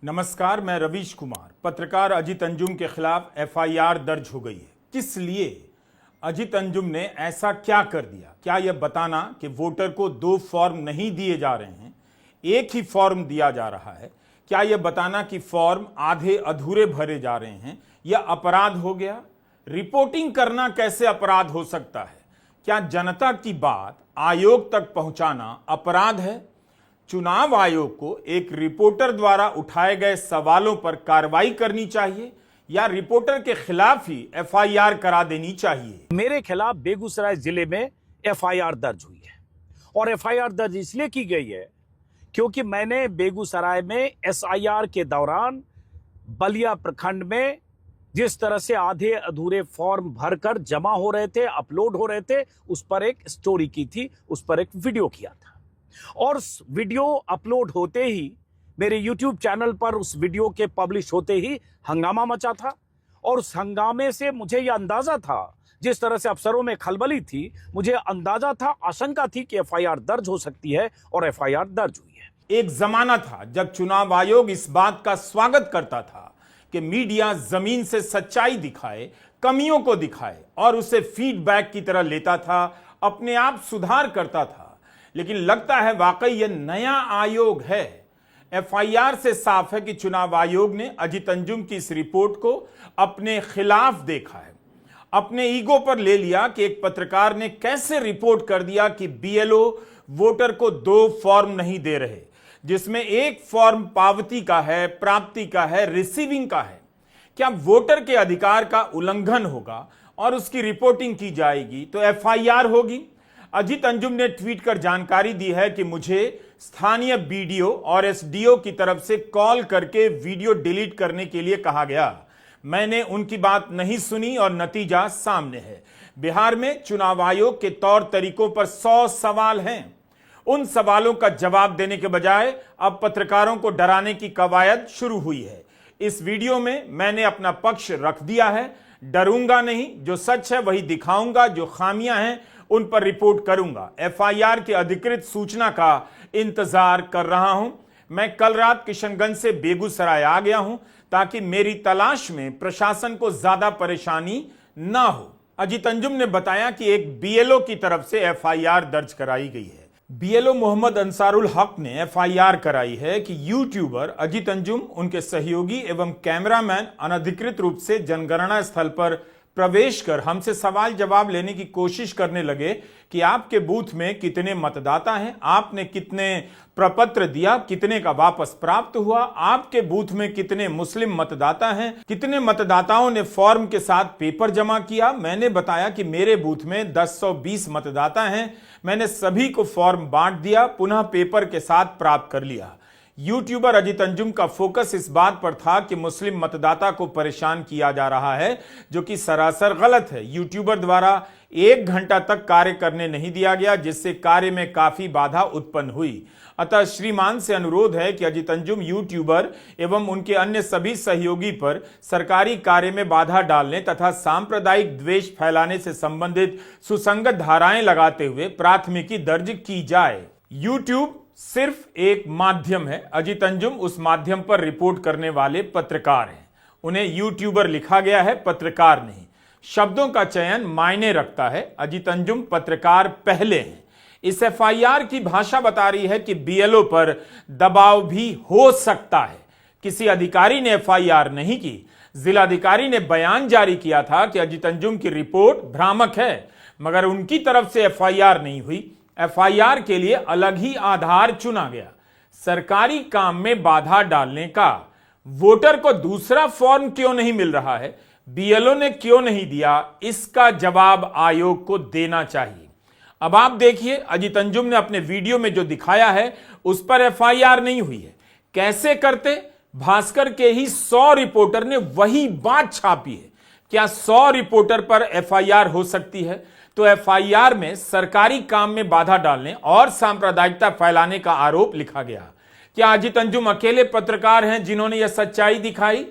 नमस्कार, मैं रवीश कुमार। पत्रकार अजीत अंजुम के खिलाफ एफआईआर दर्ज हो गई है। किस लिए? अजीत अंजुम ने ऐसा क्या कर दिया? क्या यह बताना कि वोटर को 2 फॉर्म नहीं दिए जा रहे हैं, एक ही फॉर्म दिया जा रहा है? क्या यह बताना कि फॉर्म आधे अधूरे भरे जा रहे हैं, यह अपराध हो गया? रिपोर्टिंग करना कैसे अपराध हो सकता है? क्या जनता की बात आयोग तक पहुंचाना अपराध है? चुनाव आयोग को एक रिपोर्टर द्वारा उठाए गए सवालों पर कार्रवाई करनी चाहिए या रिपोर्टर के खिलाफ ही एफआईआर करा देनी चाहिए? मेरे खिलाफ बेगूसराय जिले में एफआईआर दर्ज हुई है और एफआईआर दर्ज इसलिए की गई है क्योंकि मैंने बेगूसराय में एसआईआर के दौरान बलिया प्रखंड में जिस तरह से आधे अधूरे फॉर्म भरकर जमा हो रहे थे, अपलोड हो रहे थे, उस पर एक स्टोरी की थी, उस पर एक वीडियो किया था और वीडियो अपलोड होते ही मेरे YouTube चैनल पर उस वीडियो के पब्लिश होते ही हंगामा मचा था और उस हंगामे से मुझे यह अंदाजा था, जिस तरह से अफसरों में खलबली थी, मुझे अंदाजा था, आशंका थी कि एफआईआर दर्ज हो सकती है और एफआईआर दर्ज हुई है। एक जमाना था जब चुनाव आयोग इस बात का स्वागत करता था कि मीडिया जमीन से सच्चाई दिखाए, कमियों को दिखाए और उसे फीडबैक की तरह लेता था, अपने आप सुधार करता था। लेकिन लगता है वाकई यह नया आयोग है। एफआईआर से साफ है कि चुनाव आयोग ने अजीत अंजुम की इस रिपोर्ट को अपने खिलाफ देखा है, अपने ईगो पर ले लिया कि एक पत्रकार ने कैसे रिपोर्ट कर दिया कि बीएलओ वोटर को 2 फॉर्म नहीं दे रहे, जिसमें एक फॉर्म पावती का है, प्राप्ति का है, रिसीविंग का है। क्या वोटर के अधिकार का उल्लंघन होगा और उसकी रिपोर्टिंग की जाएगी तो एफआईआर होगी? अजीत अंजुम ने ट्वीट कर जानकारी दी है कि मुझे स्थानीय बीडीओ और एसडीओ की तरफ से कॉल करके वीडियो डिलीट करने के लिए कहा गया। मैंने उनकी बात नहीं सुनी और नतीजा सामने है। बिहार में चुनाव आयोग के तौर तरीकों पर 100 सवाल हैं। उन सवालों का जवाब देने के बजाय अब पत्रकारों को डराने की कवायद शुरू हुई है। इस वीडियो में मैंने अपना पक्ष रख दिया है। डरूंगा नहीं, जो सच है वही दिखाऊंगा, जो खामियां हैं उन पर रिपोर्ट करूंगा। एफआईआर की अधिकृत सूचना का इंतजार कर रहा हूं। मैं कल रात किशनगंज से बेगूसराय आ गया हूं ताकि मेरी तलाश में प्रशासन को ज्यादा परेशानी ना हो। अजीत अंजुम ने बताया कि एक बीएलओ की तरफ से एफआईआर दर्ज कराई गई है। बीएलओ मोहम्मद अंसारुल हक ने एफआईआर कराई है कि यूट्यूबर अजीत अंजुम, उनके सहयोगी एवं कैमरामैन अनधिकृत रूप से जनगणना स्थल पर प्रवेश कर हमसे सवाल जवाब लेने की कोशिश करने लगे कि आपके बूथ में कितने मतदाता हैं, आपने कितने प्रपत्र दिया, कितने का वापस प्राप्त हुआ, आपके बूथ में कितने मुस्लिम मतदाता हैं, कितने मतदाताओं ने फॉर्म के साथ पेपर जमा किया। मैंने बताया कि मेरे बूथ में 1020 मतदाता हैं, मैंने सभी को फॉर्म बांट दिया, पुनः पेपर के साथ प्राप्त कर लिया। यूट्यूबर अजीत अंजुम का फोकस इस बात पर था कि मुस्लिम मतदाता को परेशान किया जा रहा है, जो कि सरासर गलत है। यूट्यूबर द्वारा 1 घंटा तक कार्य करने नहीं दिया गया, जिससे कार्य में काफी बाधा उत्पन्न हुई। अतः श्रीमान से अनुरोध है कि अजीत अंजुम यूट्यूबर एवं उनके अन्य सभी सहयोगी पर सरकारी कार्य में बाधा डालने तथा सांप्रदायिक द्वेष फैलाने से संबंधित सुसंगत धाराएं लगाते हुए प्राथमिकी दर्ज की जाए। यूट्यूब सिर्फ एक माध्यम है। अजीत अंजुम उस माध्यम पर रिपोर्ट करने वाले पत्रकार हैं। उन्हें यूट्यूबर लिखा गया है, पत्रकार नहीं। शब्दों का चयन मायने रखता है। अजीत अंजुम पत्रकार पहले हैं। इस एफआईआर की भाषा बता रही है कि बीएलओ पर दबाव भी हो सकता है। किसी अधिकारी ने एफआईआर नहीं की। जिलाधिकारी ने बयान जारी किया था कि अजीत अंजुम की रिपोर्ट भ्रामक है, मगर उनकी तरफ से एफआईआर नहीं हुई। एफआईआर के लिए अलग ही आधार चुना गया। सरकारी काम में बाधा डालने का। वोटर को दूसरा फॉर्म क्यों नहीं मिल रहा है, बीएलओ ने क्यों नहीं दिया, इसका जवाब आयोग को देना चाहिए। अब आप देखिए, अजीत अंजुम ने अपने वीडियो में जो दिखाया है उस पर एफआईआर नहीं हुई है। कैसे करते? भास्कर के ही 100 रिपोर्टर ने वही बात छापी है। क्या 100 रिपोर्टर पर एफआईआर हो सकती है? तो एफआईआर में सरकारी काम में बाधा डालने और सांप्रदायिकता फैलाने का आरोप लिखा गया। क्या अजीत अंजुम अकेले पत्रकार हैं जिन्होंने यह सच्चाई दिखाई?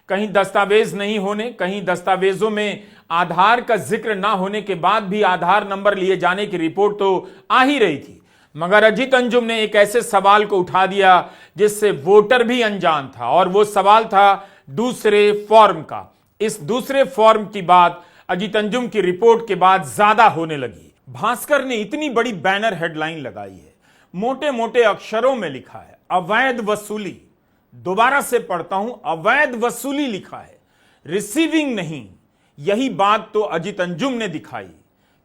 कहीं दस्तावेज नहीं होने, कहीं दस्तावेजों में आधार का जिक्र ना होने के बाद भी आधार नंबर लिए जाने की रिपोर्ट तो आ ही रही थी। मगर अजीत अंजुम ने एक ऐसे सवाल को उठा दिया जिससे वोटर भी अनजान था, और वो सवाल था दूसरे फॉर्म का। इस दूसरे फॉर्म की बात अजीत अंजुम की रिपोर्ट के बाद ज्यादा होने लगी। भास्कर ने इतनी बड़ी बैनर हेडलाइन लगाई है, मोटे मोटे अक्षरों में लिखा है अवैध वसूली। दोबारा से पढ़ता हूं, अवैध वसूली लिखा है, रिसीविंग नहीं। यही बात तो अजीत अंजुम ने दिखाई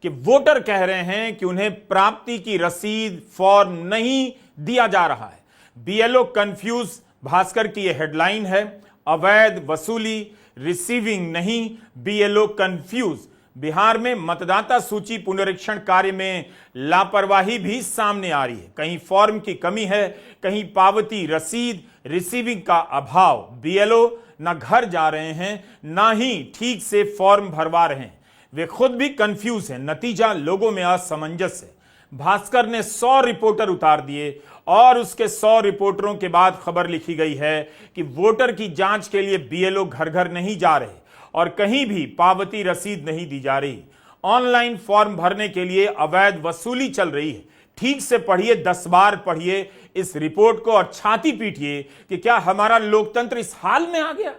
कि वोटर कह रहे हैं कि उन्हें प्राप्ति की रसीद फॉर्म नहीं दिया जा रहा है। बीएलओ कंफ्यूज, भास्कर की यह हेडलाइन है, अवैध वसूली, रिसीविंग नहीं, बीएलओ कंफ्यूज। बिहार में मतदाता सूची पुनरीक्षण कार्य में लापरवाही भी सामने आ रही है। कहीं फॉर्म की कमी है, कहीं पावती रसीद रिसीविंग का अभाव। बीएलओ न घर जा रहे हैं, ना ही ठीक से फॉर्म भरवा रहे हैं, वे खुद भी कंफ्यूज हैं। नतीजा लोगों में असमंजस है। भास्कर ने 100 रिपोर्टर उतार दिए और उसके 100 रिपोर्टरों के बाद खबर लिखी गई है कि वोटर की जांच के लिए बीएलओ घर घर नहीं जा रहे और कहीं भी पावती रसीद नहीं दी जा रही। ऑनलाइन फॉर्म भरने के लिए अवैध वसूली चल रही है। ठीक से पढ़िए, 10 बार पढ़िए इस रिपोर्ट को और छाती पीटिए कि क्या हमारा लोकतंत्र इस हाल में आ गया?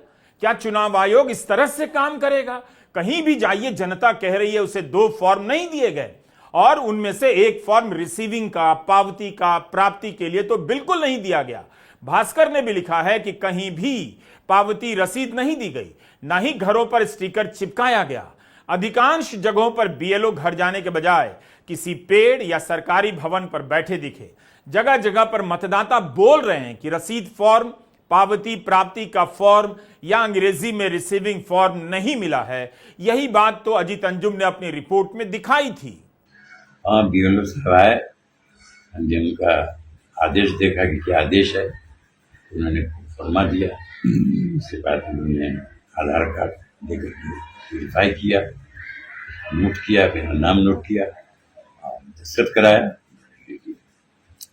क्या चुनाव आयोग इस तरह से काम करेगा? कहीं भी जाइए, जनता कह रही है उसे 2 फॉर्म नहीं दिए गए और उनमें से एक फॉर्म रिसीविंग का, पावती का, प्राप्ति के लिए तो बिल्कुल नहीं दिया गया। भास्कर ने भी लिखा है कि कहीं भी पावती रसीद नहीं दी गई, ना ही घरों पर स्टिकर चिपकाया गया। अधिकांश जगहों पर बीएलओ घर जाने के बजाय किसी पेड़ या सरकारी भवन पर बैठे दिखे। जगह जगह पर मतदाता बोल रहे हैं कि रसीद फॉर्म, पावती प्राप्ति का फॉर्म या अंग्रेजी में रिसीविंग फॉर्म नहीं मिला है। यही बात तो अजीत अंजुम ने अपनी रिपोर्ट में दिखाई थी। हाँ, बीएलओ साहब आए, हमने उनका आदेश देखा कि क्या आदेश है, उन्होंने फरमा दिया। उसके बाद उन्होंने आधार कार्ड देकर वेरीफाई किया, नोट किया, मेरा नाम नोट किया, दस्तखत कराया।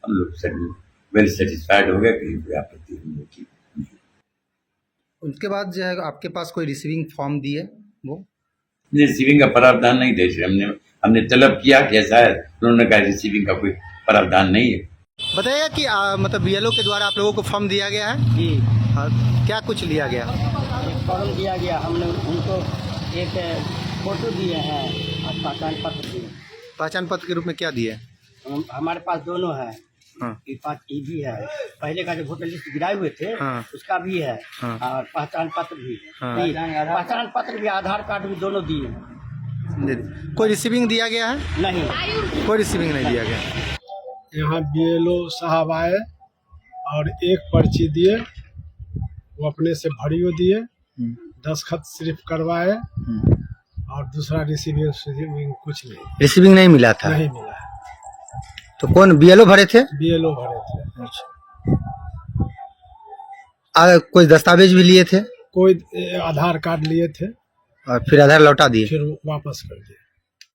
हम लोग वेरी सेटिस्फाइड हो गए, कहीं कोई आपत्ति हम लोग की नहीं। उसके बाद जो है आपके पास कोई रिसीविंग फॉर्म दी है? वो रिसीविंग का प्रावधान नहीं थे। हमने तलब किया कि ऐसा है, उन्होंने कहा रिसीविंग का कोई प्रावधान नहीं है। बताइए कि मतलब बीएलओ के द्वारा आप लोगों को फॉर्म दिया गया है? जी, हाँ, क्या कुछ लिया गया? एक फॉर्म दिया गया, हमने उनको एक फोटो दिए हैं और पहचान पत्र दिए। पहचान पत्र के रूप में क्या दिए? हमारे पास दोनों है। हाँ। ये पास ये भी है, पहले का जो वोटर लिस्ट गिराए हुए थे, हाँ। उसका भी है। हाँ। और पहचान पत्र भी है। हाँ। पहचान पत्र भी, आधार कार्ड भी, दोनों दिए हैं। कोई रिसीविंग दिया गया है? नहीं, कोई रिसीविंग नहीं दिया गया। यहाँ बीएलओ साहब आए और एक पर्ची दिए, वो अपने से भरियो दिए, दस्तखत सिर्फ करवाए और दूसरा रिसीविंग कुछ नहीं। रिसीविंग नहीं मिला था? नहीं मिला है। तो कौन बीएलओ भरे थे? बीएलओ भरे थे। कोई दस्तावेज भी लिए थे? कोई आधार कार्ड लिए थे और फिर आधार लौटा दिए? फिर वापस कर दिए।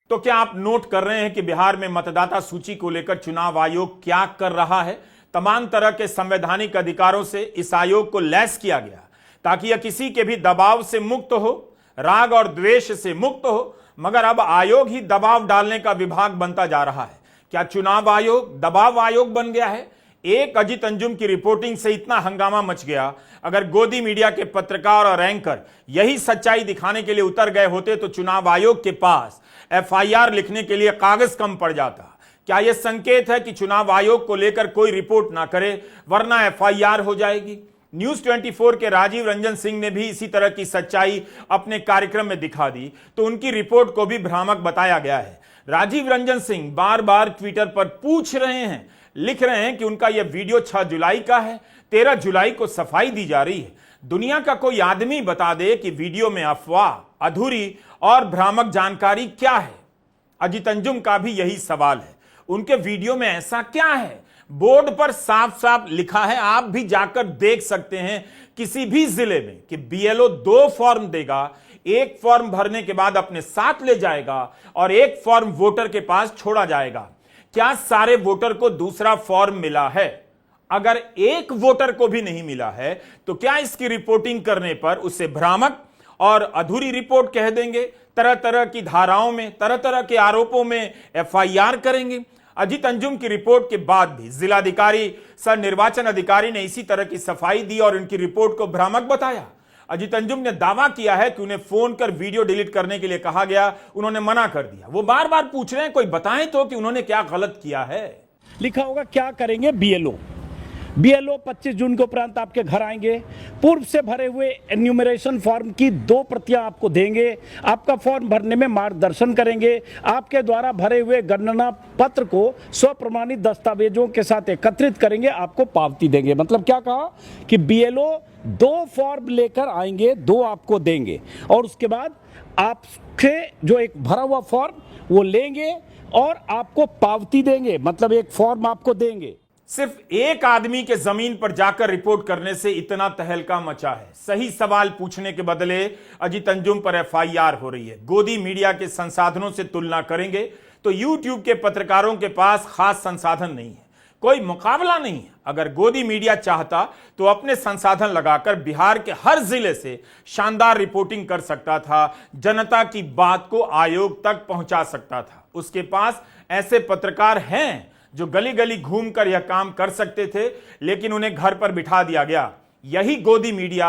तो क्या आप नोट कर रहे हैं कि बिहार में मतदाता सूची को लेकर चुनाव आयोग क्या कर रहा है? तमाम तरह के संवैधानिक अधिकारों से इस आयोग को लैस किया गया ताकि यह किसी के भी दबाव से मुक्त हो, राग और द्वेष से मुक्त हो। मगर अब आयोग ही दबाव डालने का विभाग बनता जा रहा है। क्या चुनाव आयोग दबाव आयोग बन गया है? एक अजीत अंजुम की रिपोर्टिंग से इतना हंगामा मच गया। अगर गोदी मीडिया के पत्रकार और एंकर यही सच्चाई दिखाने के लिए उतर गए होते तो चुनाव आयोग के पास एफआईआर लिखने के लिए कागज कम पड़ जाता। क्या यह संकेत है कि चुनाव आयोग को लेकर कोई रिपोर्ट ना करे वरना एफआईआर हो जाएगी? न्यूज 24 के राजीव रंजन सिंह ने भी इसी तरह की सच्चाई अपने कार्यक्रम में दिखा दी तो उनकी रिपोर्ट को भी भ्रामक बताया गया है। राजीव रंजन सिंह बार बार ट्विटर पर पूछ रहे हैं, लिख रहे हैं कि उनका यह वीडियो 6 जुलाई का है, 13 जुलाई को सफाई दी जा रही है। दुनिया का कोई आदमी बता दे कि वीडियो में अफवाह, अधूरी और भ्रामक जानकारी क्या है? अजीत अंजुम का भी यही सवाल है। उनके वीडियो में ऐसा क्या है? बोर्ड पर साफ साफ लिखा है, आप भी जाकर देख सकते हैं किसी भी जिले में, कि बीएलओ 2 फॉर्म देगा, एक फॉर्म भरने के बाद अपने साथ ले जाएगा और एक फॉर्म वोटर के पास छोड़ा जाएगा। क्या सारे वोटर को दूसरा फॉर्म मिला है? अगर एक वोटर को भी नहीं मिला है तो क्या इसकी रिपोर्टिंग करने पर उसे भ्रामक और अधूरी रिपोर्ट कह देंगे? तरह तरह की धाराओं में, तरह तरह के आरोपों में एफआईआर करेंगे? अजीत अंजुम की रिपोर्ट के बाद भी जिलाधिकारी सह निर्वाचन अधिकारी ने इसी तरह की सफाई दी और उनकी रिपोर्ट को भ्रामक बताया। अजीत अंजुम ने दावा किया है कि उन्हें फोन कर वीडियो डिलीट करने के लिए कहा गया, उन्होंने मना कर दिया। वो बार बार पूछ रहे हैं कोई बताएं तो कि उन्होंने क्या गलत किया है। लिखा होगा क्या करेंगे बीएलओ 25 जून के उपरांत आपके घर आएंगे, पूर्व से भरे हुए एन्यूमरेशन फॉर्म की 2 प्रतियां आपको देंगे, आपका फॉर्म भरने में मार्गदर्शन करेंगे, आपके द्वारा भरे हुए गणना पत्र को स्वप्रमाणित दस्तावेजों के साथ एकत्रित करेंगे, आपको पावती देंगे। मतलब क्या कहा कि बीएलओ 2 फॉर्म लेकर आएंगे, 2 आपको देंगे और उसके बाद आपके जो एक भरा हुआ फॉर्म वो लेंगे और आपको पावती देंगे, मतलब एक फॉर्म आपको देंगे। सिर्फ एक आदमी के जमीन पर जाकर रिपोर्ट करने से इतना तहलका मचा है। सही सवाल पूछने के बदले अजीत अंजुम पर एफआईआर हो रही है। गोदी मीडिया के संसाधनों से तुलना करेंगे तो यूट्यूब के पत्रकारों के पास खास संसाधन नहीं है, कोई मुकाबला नहीं है। अगर गोदी मीडिया चाहता तो अपने संसाधन लगाकर बिहार के हर जिले से शानदार रिपोर्टिंग कर सकता था, जनता की बात को आयोग तक पहुंचा सकता था। उसके पास ऐसे पत्रकार हैं जो गली गली घूमकर यह काम कर सकते थे, लेकिन उन्हें घर पर बिठा दिया गया। यही गोदी मीडिया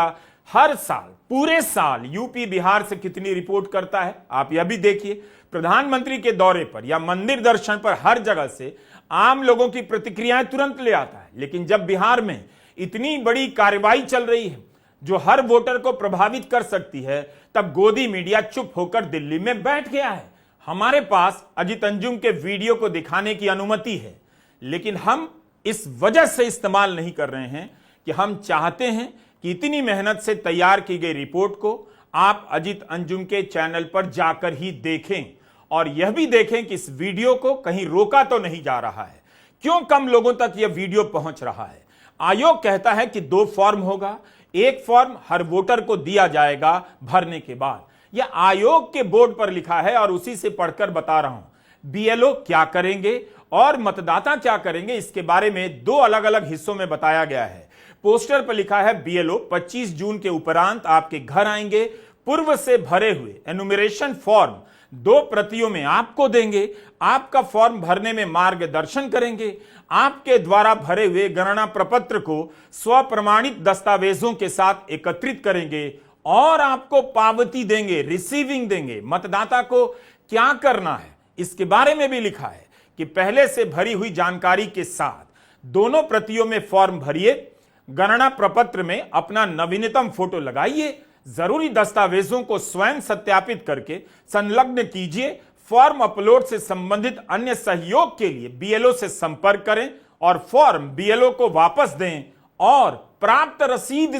हर साल, पूरे साल यूपी बिहार से कितनी रिपोर्ट करता है आप यह भी देखिए। प्रधानमंत्री के दौरे पर या मंदिर दर्शन पर हर जगह से आम लोगों की प्रतिक्रियाएं तुरंत ले आता है, लेकिन जब बिहार में इतनी बड़ी कार्रवाई चल रही है जो हर वोटर को प्रभावित कर सकती है, तब गोदी मीडिया चुप होकर दिल्ली में बैठ गया है। हमारे पास अजीत अंजुम के वीडियो को दिखाने की अनुमति है, लेकिन हम इस वजह से इस्तेमाल नहीं कर रहे हैं कि हम चाहते हैं कि इतनी मेहनत से तैयार की गई रिपोर्ट को आप अजीत अंजुम के चैनल पर जाकर ही देखें और यह भी देखें कि इस वीडियो को कहीं रोका तो नहीं जा रहा है, क्यों कम लोगों तक यह वीडियो पहुंच रहा है। आयोग कहता है कि 2 फॉर्म होगा, एक फॉर्म हर वोटर को दिया जाएगा भरने के बाद। यह आयोग के बोर्ड पर लिखा है और उसी से पढ़कर बता रहा हूं। बीएलओ क्या करेंगे और मतदाता क्या करेंगे, इसके बारे में 2 अलग अलग हिस्सों में बताया गया है। पोस्टर पर लिखा है बीएलओ 25 जून के उपरांत आपके घर आएंगे, पूर्व से भरे हुए एनुमरेशन फॉर्म 2 प्रतियों में आपको देंगे, आपका फॉर्म भरने में मार्गदर्शन करेंगे, आपके द्वारा भरे हुए गणना प्रपत्र को स्वप्रमाणित दस्तावेजों के साथ एकत्रित करेंगे और आपको पावती देंगे, रिसीविंग देंगे। मतदाता को क्या करना है इसके बारे में भी लिखा है कि पहले से भरी हुई जानकारी के साथ दोनों प्रतियों में फॉर्म भरिए, गणना प्रपत्र में अपना नवीनतम फोटो लगाइए, जरूरी दस्तावेजों को स्वयं सत्यापित करके संलग्न कीजिए। फॉर्म अपलोड से संबंधित अन्य सहयोग के लिए बीएलओ से संपर्क करें और फॉर्म बीएलओ को वापस दें और प्राप्त रसीद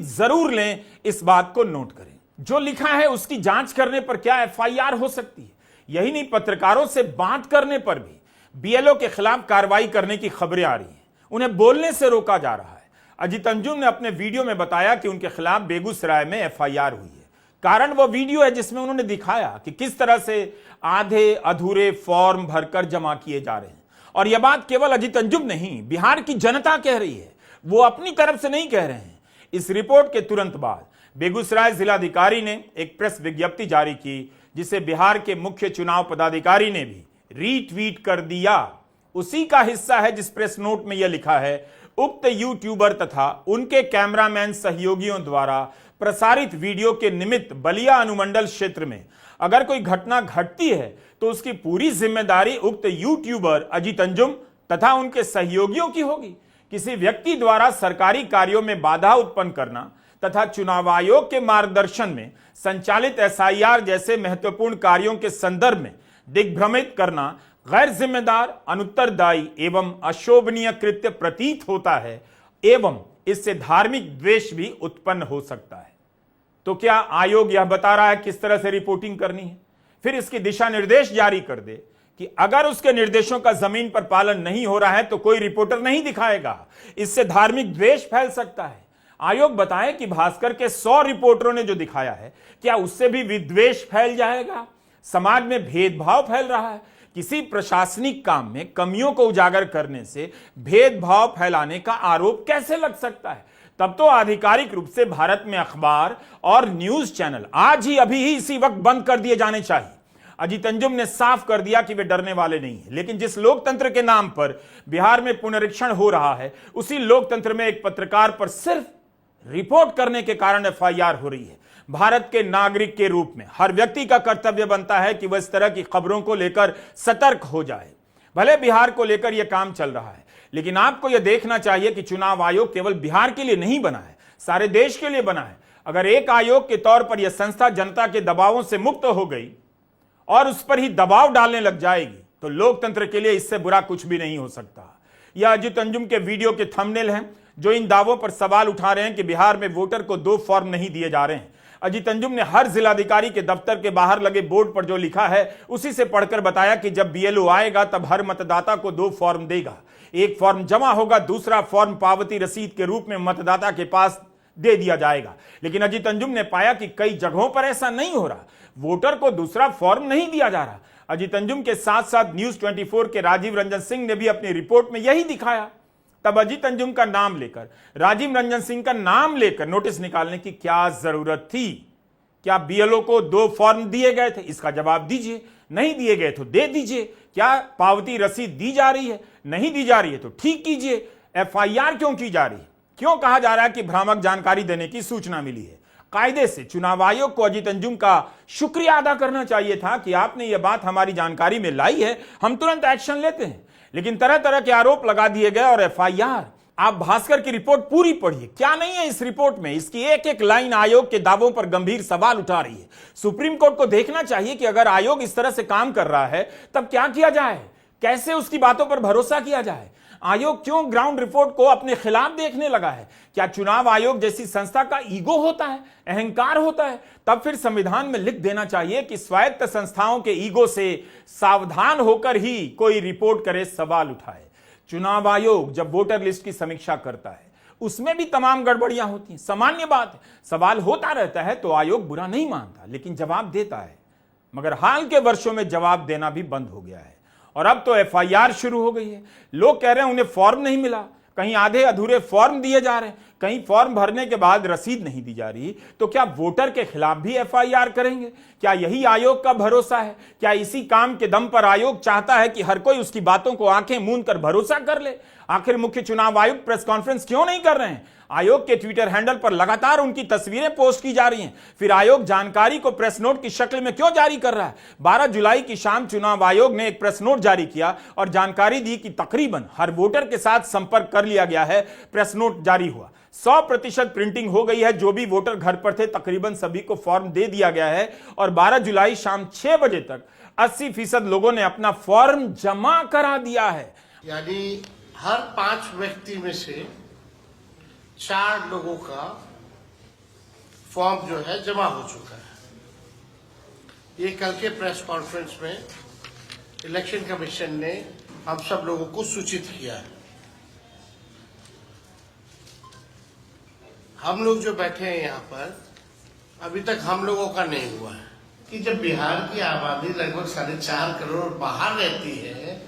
जरूर लें, इस बात को नोट करें। जो लिखा है उसकी जांच करने पर क्या एफआईआर हो सकती है? यही नहीं, पत्रकारों से बात करने पर भी बीएलओ के खिलाफ कार्रवाई करने की खबरें आ रही हैं, उन्हें बोलने से रोका जा रहा है। अजीत अंजुम ने अपने वीडियो में बताया कि उनके खिलाफ बेगूसराय में एफआईआर हुई है। कारण वो वीडियो है जिसमें उन्होंने दिखाया कि किस तरह से आधे अधूरे फॉर्म भरकर जमा किए जा रहे हैं। और यह बात केवल अजीत अंजुम नहीं, बिहार की जनता कह रही है, वो अपनी तरफ से नहीं कह रहे हैं। इस रिपोर्ट के तुरंत बाद बेगूसराय जिलाधिकारी ने एक प्रेस विज्ञप्ति जारी की, जिसे बिहार के मुख्य चुनाव पदाधिकारी ने भी रीट्वीट कर दिया। उसी का हिस्सा है जिस प्रेस नोट में यह लिखा है, उक्त यूट्यूबर तथा उनके कैमरामैन सहयोगियों द्वारा प्रसारित वीडियो के निमित्त बलिया अनुमंडल क्षेत्र में अगर कोई घटना घटती है तो उसकी पूरी जिम्मेदारी उक्त यूट्यूबर अजीत अंजुम तथा उनके सहयोगियों की होगी। किसी व्यक्ति द्वारा सरकारी कार्यों में बाधा उत्पन्न करना तथा चुनाव आयोग के मार्गदर्शन में संचालित एसआईआर जैसे महत्वपूर्ण कार्यों के संदर्भ में दिग्भ्रमित करना गैर जिम्मेदार, अनुत्तरदायी एवं अशोभनीय कृत्य प्रतीत होता है एवं इससे धार्मिक द्वेष भी उत्पन्न हो सकता है। तो क्या आयोग यह बता रहा है किस तरह से रिपोर्टिंग करनी है? फिर इसके दिशा निर्देश जारी कर दे कि अगर उसके निर्देशों का जमीन पर पालन नहीं हो रहा है तो कोई रिपोर्टर नहीं दिखाएगा, इससे धार्मिक द्वेष फैल सकता है। आयोग बताए कि भास्कर के 100 रिपोर्टरों ने जो दिखाया है, क्या उससे भी विद्वेष फैल जाएगा? समाज में भेदभाव फैल रहा है। किसी प्रशासनिक काम में कमियों को उजागर करने से भेदभाव फैलाने का आरोप कैसे लग सकता है? तब तो आधिकारिक रूप से भारत में अखबार और न्यूज चैनल आज ही, अभी ही, इसी वक्त बंद कर दिए जाने चाहिए। अजीत अंजुम ने साफ कर दिया कि वे डरने वाले नहीं हैं। लेकिन जिस लोकतंत्र के नाम पर बिहार में पुनरीक्षण हो रहा है, उसी लोकतंत्र में एक पत्रकार पर सिर्फ रिपोर्ट करने के कारण एफआईआर हो रही है। भारत के नागरिक के रूप में हर व्यक्ति का कर्तव्य बनता है कि वह इस तरह की खबरों को लेकर सतर्क हो जाए। भले बिहार को लेकर यह काम चल रहा है, लेकिन आपको यह देखना चाहिए कि चुनाव आयोग केवल बिहार के लिए नहीं बना है, सारे देश के लिए बना है। अगर एक आयोग के तौर पर यह संस्था जनता के दबावों से मुक्त हो गई और उस पर ही दबाव डालने लग जाएगी, तो लोकतंत्र के लिए इससे बुरा कुछ भी नहीं हो सकता। यह अजीत अंजुम के वीडियो के थंबनेल हैं जो इन दावों पर सवाल उठा रहे हैं कि बिहार में वोटर को 2 फॉर्म नहीं दिए जा रहे हैं। अजीत अंजुम ने हर जिलाधिकारी के दफ्तर के बाहर लगे बोर्ड पर जो लिखा है उसी से पढ़कर बताया कि जब बीएलओ आएगा तब हर मतदाता को 2 फॉर्म देगा। एक फॉर्म जमा होगा, दूसरा फॉर्म पावती रसीद के रूप में मतदाता के पास दे दिया जाएगा। लेकिन अजीत अंजुम ने पाया कि कई जगहों पर ऐसा नहीं हो रहा, वोटर को दूसरा फॉर्म नहीं दिया जा रहा। अजीत अंजुम के साथ साथ न्यूज 24 के राजीव रंजन सिंह ने भी अपनी रिपोर्ट में यही दिखाया। तब अजीत अंजुम का नाम लेकर, राजीव रंजन सिंह का नाम लेकर नोटिस निकालने की क्या जरूरत थी? क्या बीएलओ को 2 फॉर्म दिए गए थे? इसका जवाब दीजिए। नहीं दिए गए तो दे दीजिए। क्या पावती रसीद दी जा रही है? नहीं दी जा रही है तो ठीक कीजिए। एफआईआर क्यों की जा रही है? क्यों कहा जा रहा है कि भ्रामक जानकारी देने की सूचना मिली है? कायदे से चुनाव आयोग को अजीत अंजुम का शुक्रिया अदा करना चाहिए था कि आपने यह बात हमारी जानकारी में लाई है, हम तुरंत एक्शन लेते हैं। लेकिन तरह तरह के आरोप लगा दिए गए और एफआईआर। आप भास्कर की रिपोर्ट पूरी पढ़िए, क्या नहीं है इस रिपोर्ट में? इसकी एक एक लाइन आयोग के दावों पर गंभीर सवाल उठा रही है। सुप्रीम कोर्ट को देखना चाहिए कि अगर आयोग इस तरह से काम कर रहा है तब क्या किया जाए, कैसे उसकी बातों पर भरोसा किया जाए। आयोग क्यों ग्राउंड रिपोर्ट को अपने खिलाफ देखने लगा है? क्या चुनाव आयोग जैसी संस्था का ईगो होता है, अहंकार होता है? तब फिर संविधान में लिख देना चाहिए कि स्वायत्त संस्थाओं के ईगो से सावधान होकर ही कोई रिपोर्ट करे, सवाल उठाए। चुनाव आयोग जब वोटर लिस्ट की समीक्षा करता है उसमें भी तमाम गड़बड़ियां होती हैं, सामान्य बात है। सवाल होता रहता है तो आयोग बुरा नहीं मानता, लेकिन जवाब देता है। मगर हाल के वर्षों में जवाब देना भी बंद हो गया है और अब तो एफआईआर शुरू हो गई है। लोग कह रहे हैं उन्हें फॉर्म नहीं मिला, कहीं आधे अधूरे फॉर्म दिए जा रहे हैं, कहीं फॉर्म भरने के बाद रसीद नहीं दी जा रही। तो क्या वोटर के खिलाफ भी एफआईआर करेंगे? क्या यही आयोग का भरोसा है? क्या इसी काम के दम पर आयोग चाहता है कि हर कोई उसकी बातों को आंखें मूंद कर भरोसा कर ले? आखिर मुख्य चुनाव आयुक्त प्रेस कॉन्फ्रेंस क्यों नहीं कर रहे हैं? आयोग के ट्विटर हैंडल पर लगातार उनकी तस्वीरें पोस्ट की जा रही हैं। फिर आयोग जानकारी को प्रेस नोट की शक्ल में क्यों जारी कर रहा है? 12 जुलाई की शाम चुनाव आयोग ने एक प्रेस नोट जारी किया और जानकारी दी कि तकरीबन हर वोटर के साथ संपर्क कर लिया गया है। प्रेस नोट जारी हुआ, 100% प्रिंटिंग हो गई है। जो भी वोटर घर पर थे तकरीबन सभी को फॉर्म दे दिया गया है और 12 जुलाई शाम 6 बजे तक 80% लोगों ने अपना फॉर्म जमा करा दिया है। यानी हर 5 व्यक्ति में से 4 लोगों का फॉर्म जो है जमा हो चुका है। ये कल के प्रेस कॉन्फ्रेंस में इलेक्शन कमीशन ने हम सब लोगों को सूचित किया है। हम लोग जो बैठे हैं यहाँ पर, अभी तक हम लोगों का नहीं हुआ है कि जब बिहार की आबादी लगभग 4.5 करोड़ बाहर रहती है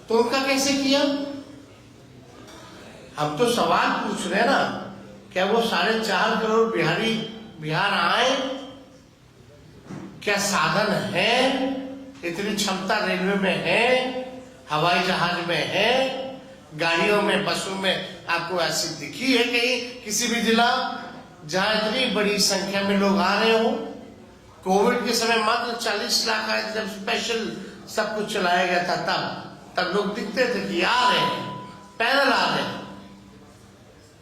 तो उनका कैसे किया? हम तो सवाल पूछ रहे हैं ना, क्या वो 4.5 करोड़ बिहारी बिहार आए? क्या साधन है? इतनी क्षमता रेलवे में है, हवाई जहाज में है, गाड़ियों में, बसों में आपको ऐसी दिखी है कहीं किसी भी जिला जहां इतनी बड़ी संख्या में लोग आ रहे हो? कोविड के समय मात्र 40 लाख आए थे जब स्पेशल सब कुछ चलाया गया था, तब लोग दिखते थे कि आ रहे हैं, पैदल आ रहे हैं।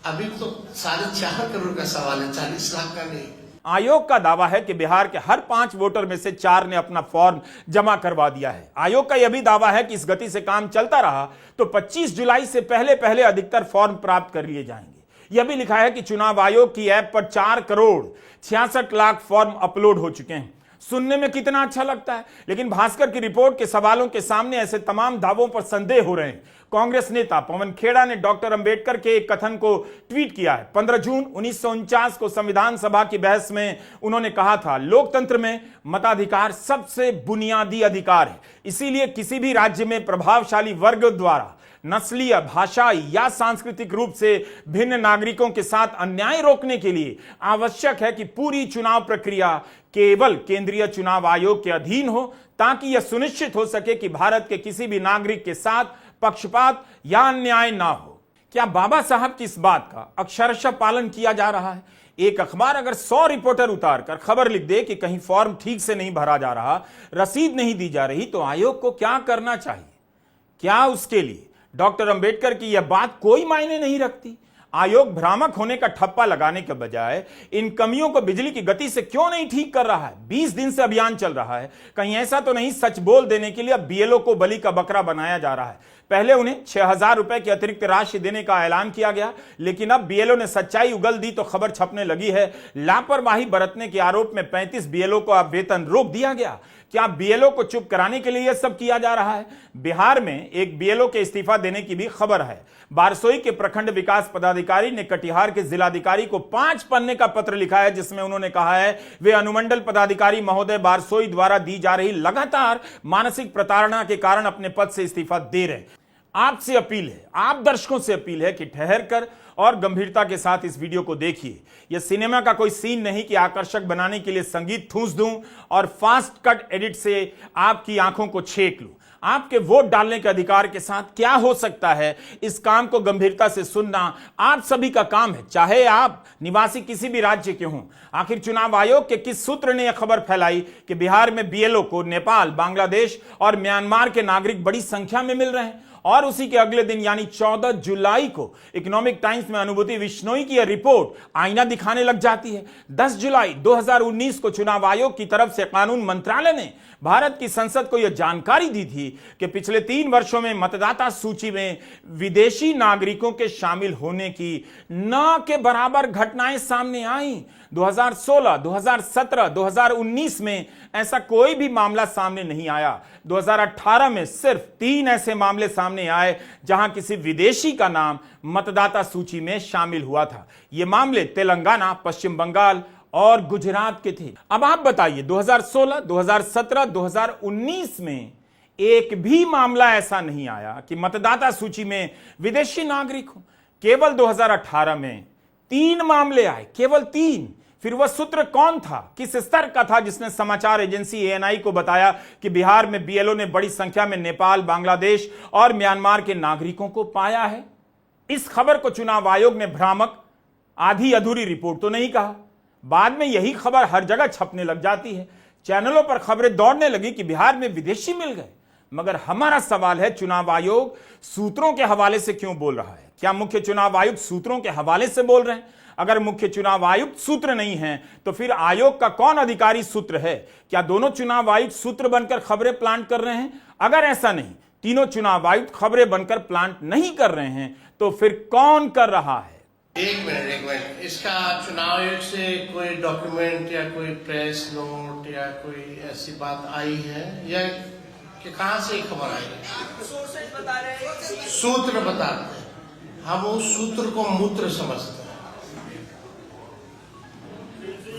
अभी तो 4.5 करोड़ का सवाल है, 40 लाख का नहीं। आयोग का दावा है कि बिहार के हर 5 वोटर में से 4 ने अपना फॉर्म जमा करवा दिया है। आयोग का यह भी दावा है कि इस गति से काम चलता रहा तो 25 जुलाई से पहले पहले अधिकतर फॉर्म प्राप्त कर लिए जाएंगे। यह भी लिखा है कि चुनाव आयोग की ऐप पर 4 करोड़ 66 लाख फॉर्म अपलोड हो चुके हैं। सुनने में कितना अच्छा लगता है, लेकिन भास्कर की रिपोर्ट के सवालों के सामने ऐसे तमाम दावों पर संदेह हो रहे हैं। कांग्रेस नेता पवन खेड़ा ने डॉक्टर अंबेडकर के एक कथन को ट्वीट किया है। 15 जून 1949 को संविधान सभा की बहस में उन्होंने कहा था, लोकतंत्र में मताधिकार सबसे बुनियादी अधिकार है, इसीलिए किसी भी राज्य में प्रभावशाली वर्ग द्वारा नस्लीय, भाषाई या सांस्कृतिक रूप से भिन्न नागरिकों के साथ अन्याय रोकने के लिए आवश्यक है कि पूरी चुनाव प्रक्रिया केवल केंद्रीय चुनाव आयोग के अधीन हो, ताकि यह सुनिश्चित हो सके कि भारत के किसी भी नागरिक के साथ पक्षपात या अन्याय ना हो। क्या बाबा साहब की इस बात का अक्षरशः पालन किया जा रहा है? एक अखबार अगर 100 रिपोर्टर उतारकर खबर लिख दे कि कहीं फॉर्म ठीक से नहीं भरा जा रहा, रसीद नहीं दी जा रही, तो आयोग को क्या करना चाहिए? क्या उसके लिए डॉक्टर अंबेडकर की यह बात कोई मायने नहीं रखती? आयोग भ्रामक होने का ठप्पा लगाने के बजाय इन कमियों को बिजली की गति से क्यों नहीं ठीक कर रहा है? 20 दिन से अभियान चल रहा है। कहीं ऐसा तो नहीं सच बोल देने के लिए अब बीएलओ को बलि का बकरा बनाया जा रहा है? पहले उन्हें 6,000 रुपए की अतिरिक्त राशि देने का ऐलान किया गया, लेकिन अब बीएलओ ने सच्चाई उगल दी तो खबर छपने लगी है लापरवाही बरतने के आरोप में 35 बीएलओ को अब वेतन रोक दिया गया। क्या बीएलओ को चुप कराने के लिए यह सब किया जा रहा है? बिहार में एक बीएलओ के इस्तीफा देने की भी खबर है। बारसोई के प्रखंड विकास पदाधिकारी ने कटिहार के जिलाधिकारी को 5 पन्ने का पत्र लिखा है, जिसमें उन्होंने कहा है वे अनुमंडल पदाधिकारी महोदय बारसोई द्वारा दी जा रही लगातार मानसिक प्रताड़ना के कारण अपने पद से इस्तीफा दे रहे हैं। आपसे अपील है, आप दर्शकों से अपील है कि ठहर कर और गंभीरता के साथ इस वीडियो को देखिए। यह सिनेमा का कोई सीन नहीं कि आकर्षक बनाने के लिए संगीत ठूंस दूं और फास्ट कट एडिट से आपकी आंखों को छेक लूं। आपके वोट डालने के अधिकार के साथ क्या हो सकता है, इस काम को गंभीरता से सुनना आप सभी का काम है, चाहे आप निवासी किसी भी राज्य के हों। आखिर चुनाव आयोग के किस सूत्र ने यह खबर फैलाई कि बिहार में बीएलओ को नेपाल, बांग्लादेश और म्यांमार के नागरिक बड़ी संख्या में मिल रहे हैं? और उसी के अगले दिन यानी 14 जुलाई को इकोनॉमिक टाइम्स में अनुभूति बिश्नोई की यह रिपोर्ट आईना दिखाने लग जाती है। 10 जुलाई 2019 को चुनाव आयोग की तरफ से कानून मंत्रालय ने भारत की संसद को यह जानकारी दी थी कि पिछले 3 वर्षों में मतदाता सूची में विदेशी नागरिकों के शामिल होने की न के बराबर घटनाएं सामने आई। 2016, 2017, 2019 में ऐसा कोई भी मामला सामने नहीं आया। 2018 में सिर्फ 3 ऐसे मामले सामने आए जहां किसी विदेशी का नाम मतदाता सूची में शामिल हुआ था। ये मामले तेलंगाना, पश्चिम बंगाल और गुजरात के थे। अब आप बताइए 2016, 2017, 2019 में एक भी मामला ऐसा नहीं आया कि मतदाता सूची में विदेशी नागरिक हो। केवल 2018 में 3 मामले आए, केवल 3। फिर वह सूत्र कौन था, किस स्तर का था, जिसने समाचार एजेंसी एएनआई को बताया कि बिहार में बीएलओ ने बड़ी संख्या में नेपाल, बांग्लादेश और म्यांमार के नागरिकों को पाया है? इस खबर को चुनाव आयोग ने भ्रामक, आधी अधूरी रिपोर्ट तो नहीं कहा। बाद में यही खबर हर जगह छपने लग जाती है, चैनलों पर खबरें दौड़ने लगी कि बिहार में विदेशी मिल गए। मगर हमारा सवाल है, चुनाव आयोग सूत्रों के हवाले से क्यों बोल रहा है? क्या मुख्य चुनाव आयुक्त सूत्रों के हवाले से बोल रहे हैं? अगर मुख्य चुनाव आयुक्त सूत्र नहीं है तो फिर आयोग का कौन अधिकारी सूत्र है? क्या दोनों चुनाव आयुक्त सूत्र बनकर खबरें प्लांट कर रहे हैं? अगर ऐसा नहीं, तीनों चुनाव आयुक्त खबरें बनकर प्लांट नहीं कर रहे हैं, तो फिर कौन कर रहा है? एक मिनट, इसका चुनाव आयोग से कोई डॉक्यूमेंट या कोई प्रेस नोट या कोई ऐसी बात आई है, या कि कहां से खबर आई है? सूत्र बताते हैं, हम उस सूत्र को मूत्र समझते हैं।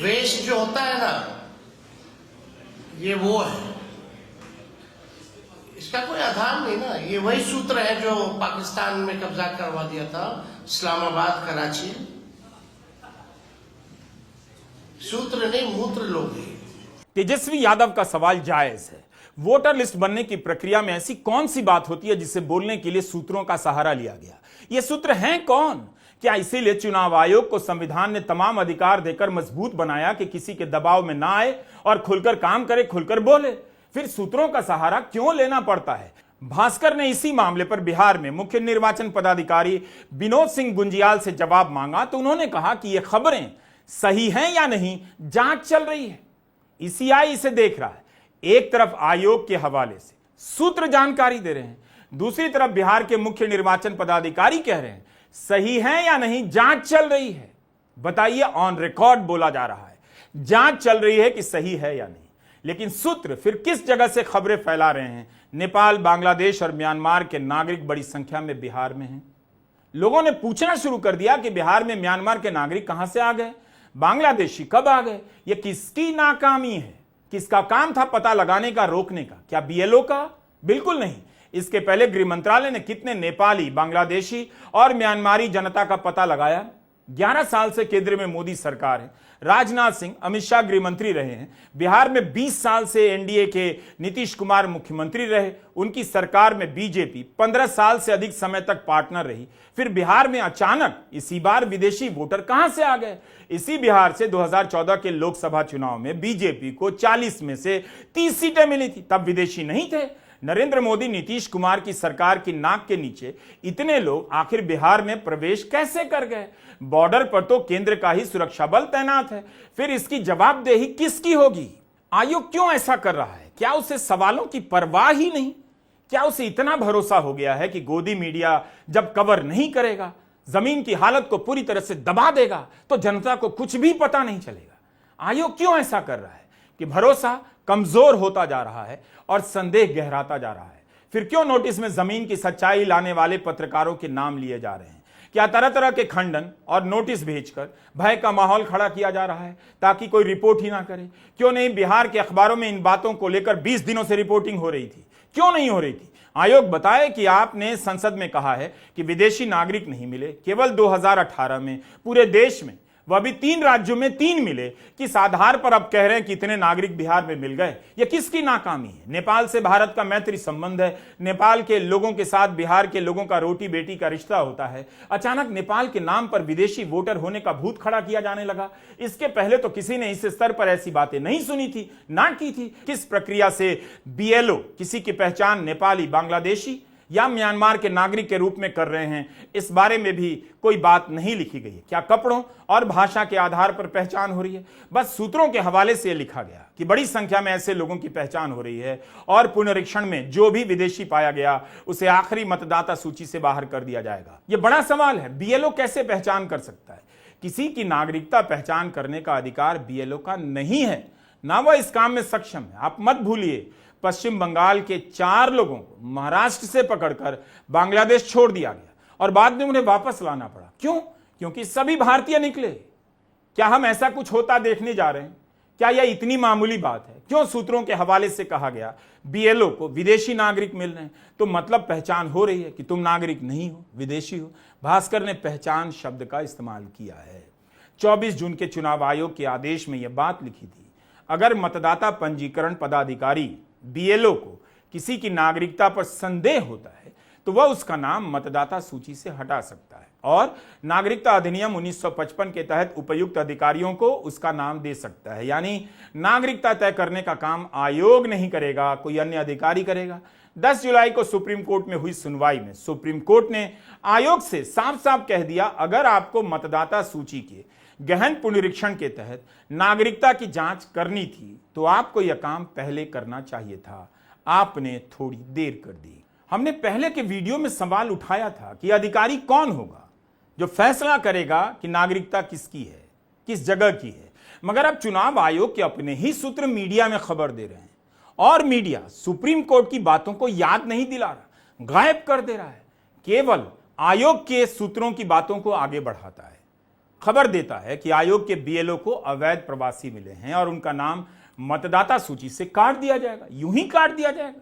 वेस्ट जो होता है ना, ये वो है, इसका कोई आधार नहीं ना। ये वही सूत्र है जो पाकिस्तान में कब्जा करवा दिया था, इस्लामाबाद, कराची। सूत्र नहीं, मूत्र लोग हैं। तेजस्वी यादव का सवाल जायज है। वोटर लिस्ट बनने की प्रक्रिया में ऐसी कौन सी बात होती है जिसे बोलने के लिए सूत्रों का सहारा लिया गया? ये सूत्र हैं कौन? क्या इसीलिए चुनाव आयोग को संविधान ने तमाम अधिकार देकर मजबूत बनाया कि किसी के दबाव में ना आए और खुलकर काम करे, खुलकर बोले? फिर सूत्रों का सहारा क्यों लेना पड़ता है? भास्कर ने इसी मामले पर बिहार में मुख्य निर्वाचन पदाधिकारी विनोद सिंह गुंजियाल से जवाब मांगा तो उन्होंने कहा कि ये खबरें सही हैं या नहीं, जांच चल रही है। ईसीआई इसे देख रहा है। एक तरफ आयोग के हवाले से सूत्र जानकारी दे रहे हैं, दूसरी तरफ बिहार के मुख्य निर्वाचन पदाधिकारी कह रहे हैं सही है या नहीं, जांच चल रही है। बताइए, ऑन रिकॉर्ड बोला जा रहा है जांच चल रही है कि सही है या नहीं। लेकिन सूत्र फिर किस जगह से खबरें फैला रहे हैं? नेपाल, बांग्लादेश और म्यांमार के नागरिक बड़ी संख्या में बिहार में हैं। लोगों ने पूछना शुरू कर दिया कि बिहार में म्यांमार के नागरिक कहां से आ गए, बांग्लादेशी कब आ गए? यह किसकी नाकामी है? किसका काम था पता लगाने का, रोकने का? क्या बीएलओ का? बिल्कुल नहीं। इसके पहले गृह मंत्रालय ने कितने नेपाली, बांग्लादेशी और म्यांमारी जनता का पता लगाया? 11 साल से केंद्र में मोदी सरकार है। राजनाथ सिंह, अमित शाह गृह मंत्री रहे हैं। बिहार में 20 साल से एनडीए के नीतीश कुमार मुख्यमंत्री रहे। उनकी सरकार में बीजेपी 15 साल से अधिक समय तक पार्टनर रही। फिर बिहार में अचानक इसी बार विदेशी वोटर कहां से आ गए? इसी बिहार से 2014 के लोकसभा चुनाव में बीजेपी को 40 में से 30 सीटें मिली थी। तब विदेशी नहीं थे। नरेंद्र मोदी, नीतीश कुमार की सरकार की नाक के नीचे इतने लोग आखिर बिहार में प्रवेश कैसे कर गए? बॉर्डर पर तो केंद्र का ही सुरक्षा बल तैनात है। फिर इसकी जवाबदेही किसकी होगी? आयोग क्यों ऐसा कर रहा है? क्या उसे सवालों की परवाह ही नहीं? क्या उसे इतना भरोसा हो गया है कि गोदी मीडिया जब कवर नहीं करेगा, जमीन की हालत को पूरी तरह से दबा देगा, तो जनता को कुछ भी पता नहीं चलेगा? आयोग क्यों ऐसा कर रहा है कि भरोसा कमजोर होता जा रहा है और संदेह गहराता जा रहा है? फिर क्यों नोटिस में जमीन की सच्चाई लाने वाले पत्रकारों के नाम लिए जा रहे हैं? क्या तरह तरह के खंडन और नोटिस भेजकर भय का माहौल खड़ा किया जा रहा है ताकि कोई रिपोर्ट ही ना करे? क्यों नहीं बिहार के अखबारों में इन बातों को लेकर 20 दिनों से रिपोर्टिंग हो रही थी? क्यों नहीं हो रही थी? आयोग बताए कि आपने संसद में कहा है कि विदेशी नागरिक नहीं मिले। केवल 2018 में पूरे देश में, वह भी 3 राज्यों में 3 मिले। किस आधार पर अब कह रहे हैं कि इतने नागरिक बिहार में मिल गए? यह किसकी नाकामी है? नेपाल से भारत का मैत्री संबंध है। नेपाल के लोगों के साथ बिहार के लोगों का रोटी बेटी का रिश्ता होता है। अचानक नेपाल के नाम पर विदेशी वोटर होने का भूत खड़ा किया जाने लगा। इसके पहले तो किसी ने इस स्तर पर ऐसी बातें नहीं सुनी थी, ना की थी। किस प्रक्रिया से बीएलओ किसी की पहचान नेपाली, बांग्लादेशी या म्यांमार के नागरिक के रूप में कर रहे हैं, इस बारे में भी कोई बात नहीं लिखी गई है। क्या कपड़ों और भाषा के आधार पर पहचान हो रही है? बस सूत्रों के हवाले से लिखा गया कि बड़ी संख्या में ऐसे लोगों की पहचान हो रही है और पुनरीक्षण में जो भी विदेशी पाया गया उसे आखिरी मतदाता सूची से बाहर कर दिया जाएगा। यह बड़ा सवाल है। बीएलओ कैसे पहचान कर सकता है? किसी की नागरिकता पहचान करने का अधिकार बीएलओ का नहीं है, ना वह इस काम में सक्षम है। आप मत भूलिए, पश्चिम बंगाल के 4 लोगों को महाराष्ट्र से पकड़कर बांग्लादेश छोड़ दिया गया और बाद में उन्हें वापस लाना पड़ा। क्यों? क्योंकि सभी भारतीय निकले। क्या हम ऐसा कुछ होता देखने जा रहे हैं? क्या यह इतनी मामूली बात है? क्यों सूत्रों के हवाले से कहा गया बीएलओ को विदेशी नागरिक मिल रहे हैं तो मतलब पहचान हो रही है कि तुम नागरिक नहीं हो, विदेशी हो। भास्कर ने पहचान शब्द का इस्तेमाल किया है। 24 जून के चुनाव आयोग के आदेश में यह बात लिखी थी, अगर मतदाता पंजीकरण पदाधिकारी बीएलओ को किसी की नागरिकता पर संदेह होता है तो वह उसका नाम मतदाता सूची से हटा सकता है और नागरिकता अधिनियम 1955 के तहत उपयुक्त अधिकारियों को उसका नाम दे सकता है। यानी नागरिकता तय करने का काम आयोग नहीं करेगा, कोई अन्य अधिकारी करेगा। 10 जुलाई को सुप्रीम कोर्ट में हुई सुनवाई में सुप्रीम कोर्ट ने आयोग से साफ साफ कह दिया, अगर आपको मतदाता सूची के गहन पुनरीक्षण के तहत नागरिकता की जांच करनी थी तो आपको यह काम पहले करना चाहिए था, आपने थोड़ी देर कर दी। हमने पहले के वीडियो में सवाल उठाया था कि अधिकारी कौन होगा जो फैसला करेगा कि नागरिकता किसकी है, किस जगह की है। मगर अब चुनाव आयोग के अपने ही सूत्र मीडिया में खबर दे रहे हैं और मीडिया सुप्रीम कोर्ट की बातों को याद नहीं दिला रहा, गायब कर दे रहा है। केवल आयोग के सूत्रों की बातों को आगे बढ़ाता है। खबर देता है कि आयोग के बीएलओ को अवैध प्रवासी मिले हैं और उनका नाम मतदाता सूची से काट दिया जाएगा। यूं ही काट दिया जाएगा?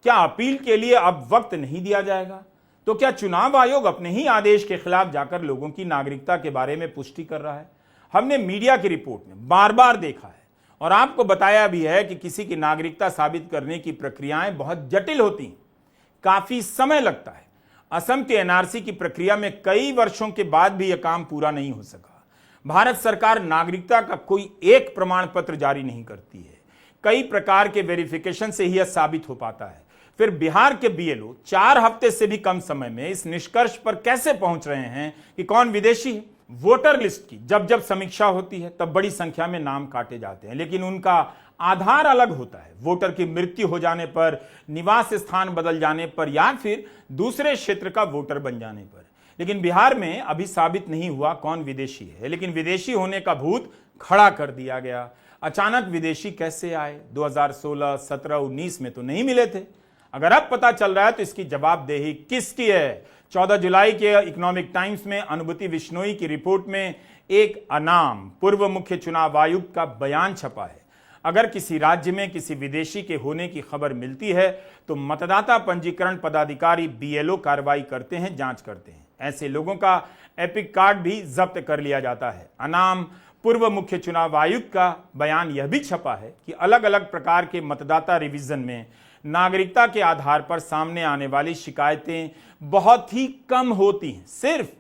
क्या अपील के लिए अब वक्त नहीं दिया जाएगा? तो क्या चुनाव आयोग अपने ही आदेश के खिलाफ जाकर लोगों की नागरिकता के बारे में पुष्टि कर रहा है? हमने मीडिया की रिपोर्ट में बार बार देखा है और आपको बताया भी है कि किसी की नागरिकता साबित करने की प्रक्रियाएं बहुत जटिल होती हैं, काफी समय लगता है। असम के एनआरसी की प्रक्रिया में कई वर्षों के बाद भी यह काम पूरा नहीं हो सका। भारत सरकार नागरिकता का कोई एक प्रमाण पत्र जारी नहीं करती है, कई प्रकार के वेरिफिकेशन से ही यह साबित हो पाता है। फिर बिहार के बीएलओ 4 हफ्ते से भी कम समय में इस निष्कर्ष पर कैसे पहुंच रहे हैं कि कौन विदेशी है? वोटर लिस्ट की जब जब समीक्षा होती है तब बड़ी संख्या में नाम काटे जाते हैं, लेकिन उनका आधार अलग होता है। वोटर की मृत्यु हो जाने पर, निवास स्थान बदल जाने पर या फिर दूसरे क्षेत्र का वोटर बन जाने पर। लेकिन बिहार में अभी साबित नहीं हुआ कौन विदेशी है, लेकिन विदेशी होने का भूत खड़ा कर दिया गया। अचानक विदेशी कैसे आए? 2016, 17, 19 में तो नहीं मिले थे। अगर अब पता चल रहा है तो इसकी जवाबदेही किसकी है? 14 जुलाई के इकोनॉमिक टाइम्स में अनुभूति बिश्नोई की रिपोर्ट में एक अनाम पूर्व मुख्य चुनाव आयुक्त का बयान छपा है। अगर किसी राज्य में किसी विदेशी के होने की खबर मिलती है तो मतदाता पंजीकरण पदाधिकारी BLO कार्रवाई करते हैं, जांच करते हैं। ऐसे लोगों का एपिक कार्ड भी जब्त कर लिया जाता है। अनाम पूर्व मुख्य चुनाव आयुक्त का बयान यह भी छपा है कि अलग अलग प्रकार के मतदाता रिवीजन में नागरिकता के आधार पर सामने आने वाली शिकायतें बहुत ही कम होती हैं, सिर्फ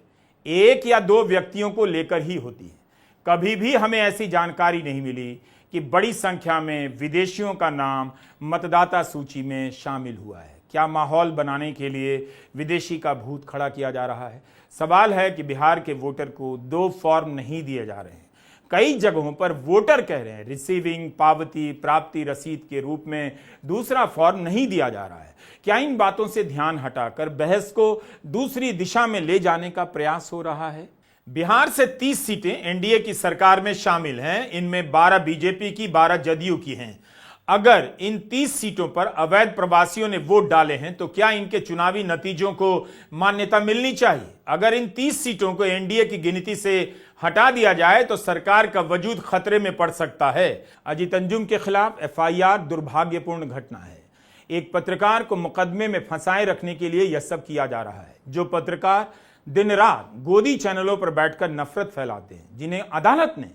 1 या 2 व्यक्तियों को लेकर ही होती हैं। कभी भी हमें ऐसी जानकारी नहीं मिली कि बड़ी संख्या में विदेशियों का नाम मतदाता सूची में शामिल हुआ है। क्या माहौल बनाने के लिए विदेशी का भूत खड़ा किया जा रहा है? सवाल है कि बिहार के वोटर को 2 फॉर्म नहीं दिए जा रहे हैं। कई जगहों पर वोटर कह रहे हैं रिसीविंग पावती प्राप्ति रसीद के रूप में दूसरा फॉर्म नहीं दिया जा रहा है। क्या इन बातों से ध्यान हटाकर बहस को दूसरी दिशा में ले जाने का प्रयास हो रहा है? बिहार से 30 सीटें एनडीए की सरकार में शामिल हैं। इनमें 12 बीजेपी की, 12 जदयू की हैं। अगर इन 30 सीटों पर अवैध प्रवासियों ने वोट डाले हैं तो क्या इनके चुनावी नतीजों को मान्यता मिलनी चाहिए? अगर इन 30 सीटों को एनडीए की गिनती से हटा दिया जाए तो सरकार का वजूद खतरे में पड़ सकता है। अजीत अंजुम के खिलाफ एफआईआर दुर्भाग्यपूर्ण घटना है। एक पत्रकार को मुकदमे में फंसाए रखने के लिए यह सब किया जा रहा है। जो पत्रकार दिन रात गोदी चैनलों पर बैठकर नफरत फैलाते हैं, जिन्हें अदालत ने,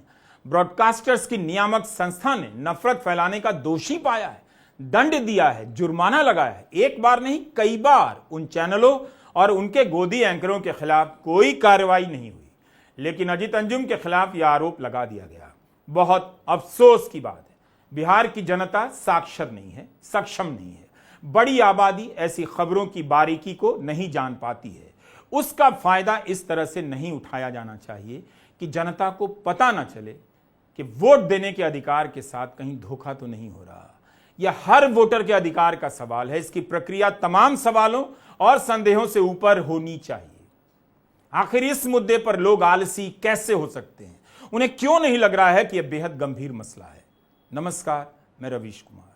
ब्रॉडकास्टर्स की नियामक संस्था ने नफरत फैलाने का दोषी पाया है, दंड दिया है, जुर्माना लगाया है, एक बार नहीं कई बार उन चैनलों और उनके गोदी एंकरों के खिलाफ कोई कार्रवाई नहीं हुई, लेकिन अजीत अंजुम के खिलाफ यह आरोप लगा दिया गया। बहुत अफसोस की बात है, बिहार की जनता साक्षर नहीं है, सक्षम नहीं है। बड़ी आबादी ऐसी खबरों की बारीकी को नहीं जान पाती है। उसका फायदा इस तरह से नहीं उठाया जाना चाहिए कि जनता को पता ना चले कि वोट देने के अधिकार के साथ कहीं धोखा तो नहीं हो रहा। यह हर वोटर के अधिकार का सवाल है। इसकी प्रक्रिया तमाम सवालों और संदेहों से ऊपर होनी चाहिए। आखिर इस मुद्दे पर लोग आलसी कैसे हो सकते हैं? उन्हें क्यों नहीं लग रहा है कि यह बेहद गंभीर मसला है? नमस्कार, मैं रवीश कुमार।